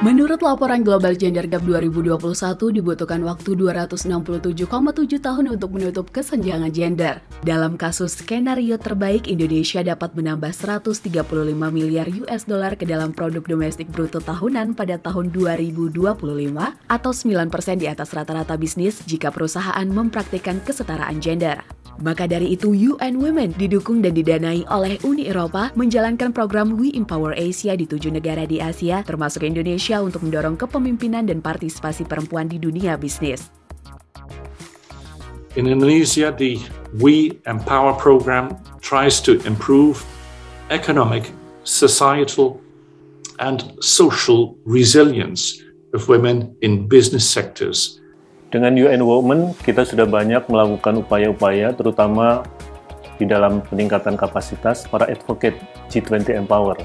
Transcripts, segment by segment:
Menurut laporan Global Gender Gap 2021, dibutuhkan waktu 267,7 tahun untuk menutup kesenjangan gender. Dalam kasus skenario terbaik, Indonesia dapat menambah 135 miliar US dollar ke dalam produk domestik bruto tahunan pada tahun 2025 atau 9% di atas rata-rata bisnis jika perusahaan mempraktikkan kesetaraan gender. Maka dari itu, UN Women didukung dan didanai oleh Uni Eropa menjalankan program We Empower Asia di 7 negara di Asia, termasuk Indonesia, untuk mendorong kepemimpinan dan partisipasi perempuan di dunia bisnis. In Indonesia, the We Empower program tries to improve economic, societal, and social resilience of women in business sectors. Dengan UN Women, kita sudah banyak melakukan upaya-upaya, terutama di dalam peningkatan kapasitas para advocate G20 Empower.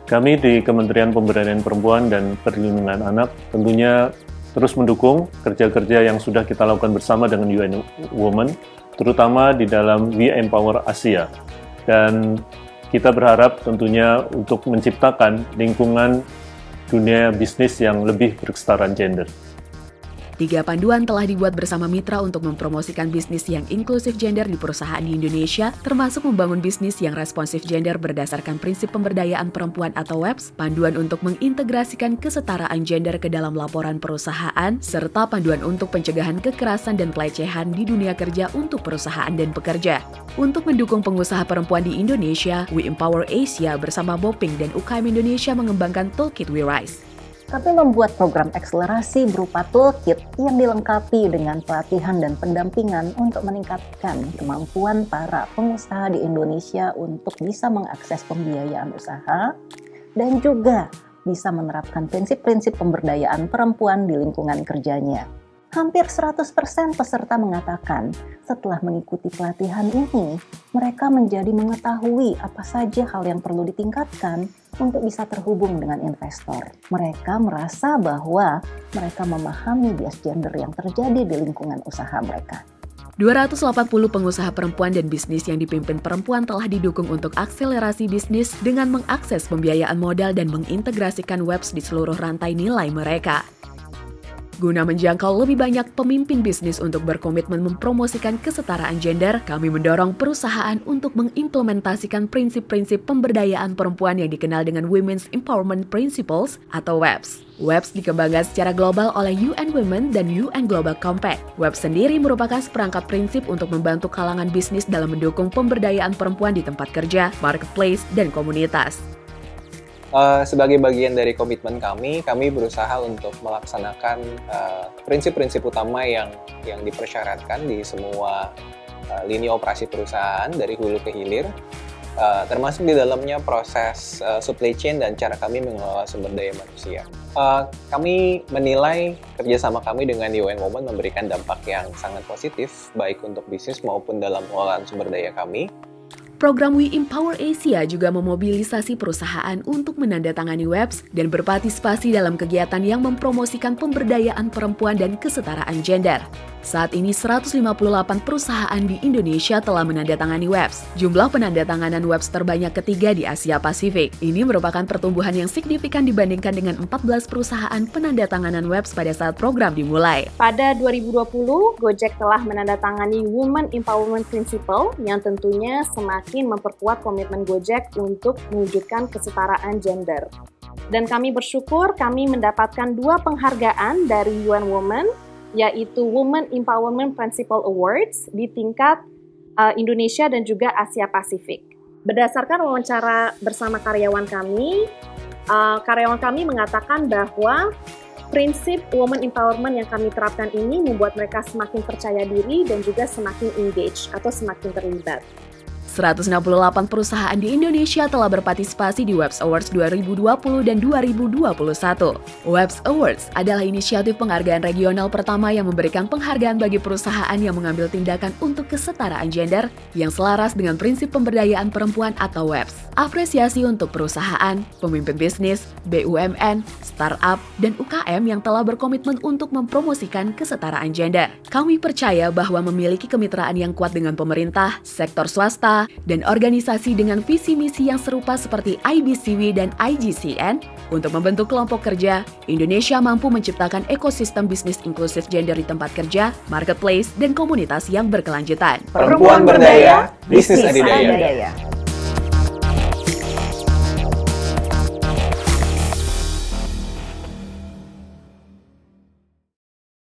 Kami di Kementerian Pemberdayaan Perempuan dan Perlindungan Anak tentunya terus mendukung kerja-kerja yang sudah kita lakukan bersama dengan UN Women, terutama di dalam We Empower Asia. Dan kita berharap tentunya untuk menciptakan lingkungan dunia bisnis yang lebih berkesetaraan gender. 3 panduan telah dibuat bersama mitra untuk mempromosikan bisnis yang inklusif gender di perusahaan di Indonesia, termasuk membangun bisnis yang responsif gender berdasarkan prinsip pemberdayaan perempuan atau WEPS, panduan untuk mengintegrasikan kesetaraan gender ke dalam laporan perusahaan, serta panduan untuk pencegahan kekerasan dan pelecehan di dunia kerja untuk perusahaan dan pekerja. Untuk mendukung pengusaha perempuan di Indonesia, We Empower Asia bersama Boping dan UKM Indonesia mengembangkan Toolkit We Rise. Kami membuat program akselerasi berupa toolkit yang dilengkapi dengan pelatihan dan pendampingan untuk meningkatkan kemampuan para pengusaha di Indonesia untuk bisa mengakses pembiayaan usaha dan juga bisa menerapkan prinsip-prinsip pemberdayaan perempuan di lingkungan kerjanya. Hampir 100% peserta mengatakan setelah mengikuti pelatihan ini, mereka menjadi mengetahui apa saja hal yang perlu ditingkatkan untuk bisa terhubung dengan investor. Mereka merasa bahwa mereka memahami bias gender yang terjadi di lingkungan usaha mereka. 280 pengusaha perempuan dan bisnis yang dipimpin perempuan telah didukung untuk akselerasi bisnis dengan mengakses pembiayaan modal dan mengintegrasikan WEPS di seluruh rantai nilai mereka. Guna menjangkau lebih banyak pemimpin bisnis untuk berkomitmen mempromosikan kesetaraan gender, kami mendorong perusahaan untuk mengimplementasikan prinsip-prinsip pemberdayaan perempuan yang dikenal dengan Women's Empowerment Principles atau WEPS. WEPS dikembangkan secara global oleh UN Women dan UN Global Compact. WEPS sendiri merupakan seperangkat prinsip untuk membantu kalangan bisnis dalam mendukung pemberdayaan perempuan di tempat kerja, marketplace, dan komunitas. Sebagai bagian dari komitmen kami berusaha untuk melaksanakan prinsip-prinsip utama yang dipersyaratkan di semua lini operasi perusahaan dari hulu ke hilir, termasuk di dalamnya proses supply chain dan cara kami mengelola sumber daya manusia. Kami menilai kerjasama kami dengan UN Women memberikan dampak yang sangat positif, baik untuk bisnis maupun dalam pengelolaan sumber daya kami. Program We Empower Asia juga memobilisasi perusahaan untuk menandatangani WEPS dan berpartisipasi dalam kegiatan yang mempromosikan pemberdayaan perempuan dan kesetaraan gender. Saat ini 158 perusahaan di Indonesia telah menandatangani WEPS. Jumlah penandatanganan WEPS terbanyak ketiga di Asia Pasifik. Ini merupakan pertumbuhan yang signifikan dibandingkan dengan 14 perusahaan penandatanganan WEPS pada saat program dimulai. Pada 2020, Gojek telah menandatangani Women Empowerment Principle yang tentunya semakin memperkuat komitmen Gojek untuk mewujudkan kesetaraan gender. Dan kami bersyukur kami mendapatkan 2 penghargaan dari UN Women, yaitu Women Empowerment Principle Awards di tingkat Indonesia dan juga Asia Pasifik. Berdasarkan wawancara bersama karyawan kami mengatakan bahwa prinsip women empowerment yang kami terapkan ini membuat mereka semakin percaya diri dan juga semakin engage atau semakin terlibat. 168 perusahaan di Indonesia telah berpartisipasi di WEPS Awards 2020 dan 2021. WEPS Awards adalah inisiatif penghargaan regional pertama yang memberikan penghargaan bagi perusahaan yang mengambil tindakan untuk kesetaraan gender yang selaras dengan prinsip pemberdayaan perempuan atau WEPS. Apresiasi untuk perusahaan, pemimpin bisnis, BUMN, startup, dan UKM yang telah berkomitmen untuk mempromosikan kesetaraan gender. Kami percaya bahwa memiliki kemitraan yang kuat dengan pemerintah, sektor swasta, dan organisasi dengan visi misi yang serupa seperti IBCW dan IGCN. Untuk membentuk kelompok kerja, Indonesia mampu menciptakan ekosistem bisnis inklusif gender di tempat kerja, marketplace, dan komunitas yang berkelanjutan. Perempuan berdaya, bisnis adidaya.